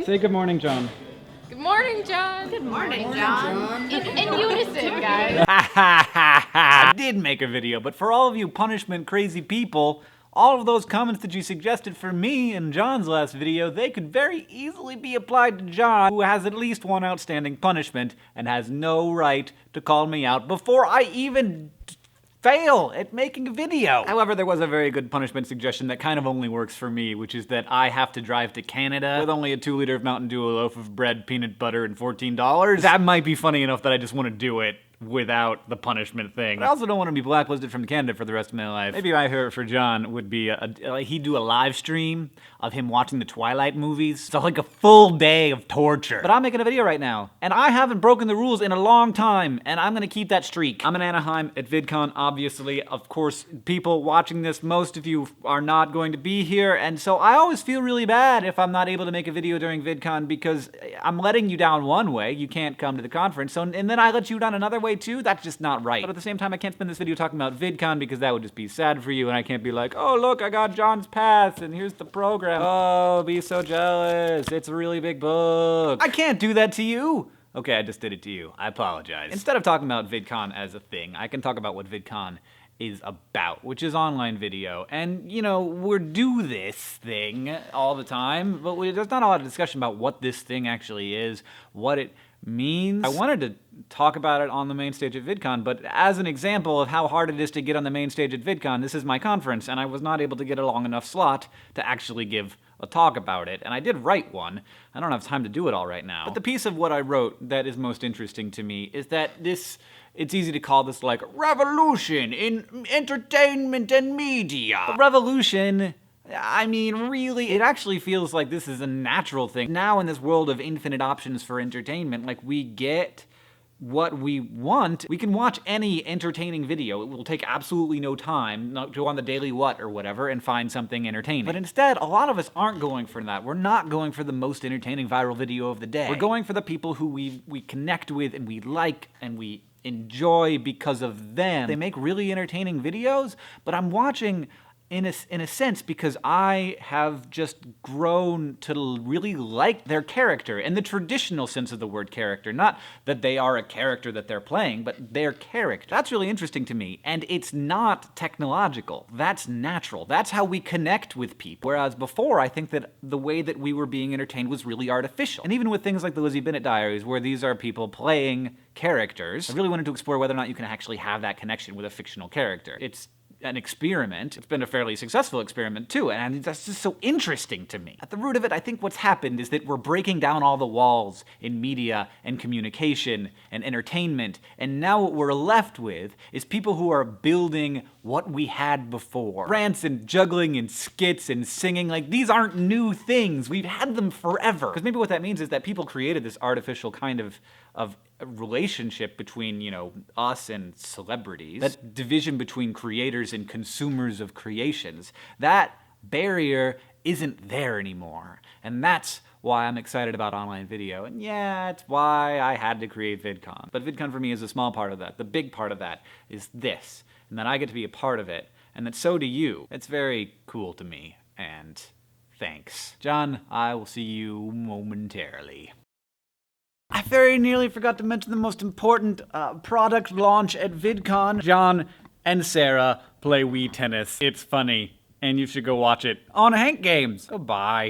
Say good morning, John. Good morning, John. Good morning, John. In unison, guys. I did make a video, but for all of you punishment crazy people, all of those comments that you suggested for me in John's last video, they could very easily be applied to John, who has at least one outstanding punishment and has no right to call me out before I even fail at making a video. However, there was a very good punishment suggestion that kind of only works for me, which is that I have to drive to Canada with only a 2-liter of Mountain Dew, a loaf of bread, peanut butter, and $14. That might be funny enough that I just want to do it without the punishment thing. But I also don't want to be blacklisted from Canada for the rest of my life. Maybe my favorite for John would be he'd do a live stream of him watching the Twilight movies. So like a full day of torture. But I'm making a video right now, and I haven't broken the rules in a long time, and I'm gonna keep that streak. I'm in Anaheim at VidCon, obviously. Of course, people watching this, most of you are not going to be here, and so I always feel really bad if I'm not able to make a video during VidCon because I'm letting you down one way, you can't come to the conference, and then I let you down another way too. That's just not right. But at the same time, I can't spend this video talking about VidCon because that would just be sad for you, and I can't be like, oh look, I got John's pass, and here's the program. Oh, be so jealous. It's a really big book. I can't do that to you. Okay, I just did it to you. I apologize. Instead of talking about VidCon as a thing, I can talk about what VidCon is about, which is online video. And, you know, we do this thing all the time, but there's not a lot of discussion about what this thing actually is, what it means. I wanted to talk about it on the main stage at VidCon, but as an example of how hard it is to get on the main stage at VidCon, this is my conference, and I was not able to get a long enough slot to actually give a talk about it, and I did write one. I don't have time to do it all right now. But the piece of what I wrote that is most interesting to me is that it's easy to call this like revolution in entertainment and media. But revolution, I mean, really, it actually feels like this is a natural thing. Now in this world of infinite options for entertainment, like we get what we want. We can watch any entertaining video. It will take absolutely no time, go on the Daily What or whatever and find something entertaining. But instead, a lot of us aren't going for that. We're not going for the most entertaining viral video of the day. We're going for the people who we connect with and we like and we enjoy because of them. They make really entertaining videos, but I'm watching in a sense because I have just grown to really like their character in the traditional sense of the word character. Not that they are a character that they're playing, but their character. That's really interesting to me, and it's not technological. That's natural. That's how we connect with people. Whereas before, I think that the way that we were being entertained was really artificial. And even with things like the Lizzie Bennet Diaries, where these are people playing characters, I really wanted to explore whether or not you can actually have that connection with a fictional character. It's an experiment. It's been a fairly successful experiment too, and that's just so interesting to me. At the root of it, I think what's happened is that we're breaking down all the walls in media and communication and entertainment, and now what we're left with is people who are building what we had before. Rants and juggling and skits and singing, like these aren't new things. We've had them forever. Because maybe what that means is that people created this artificial kind of relationship between, you know, us and celebrities, that division between creators and consumers of creations, that barrier isn't there anymore. And that's why I'm excited about online video. And yeah, it's why I had to create VidCon. But VidCon for me is a small part of that. The big part of that is this, and that I get to be a part of it, and that so do you. It's very cool to me, and thanks. John, I will see you momentarily. I very nearly forgot to mention the most important product launch at VidCon. John and Sarah play Wii tennis. It's funny, and you should go watch it on Hank Games. Goodbye.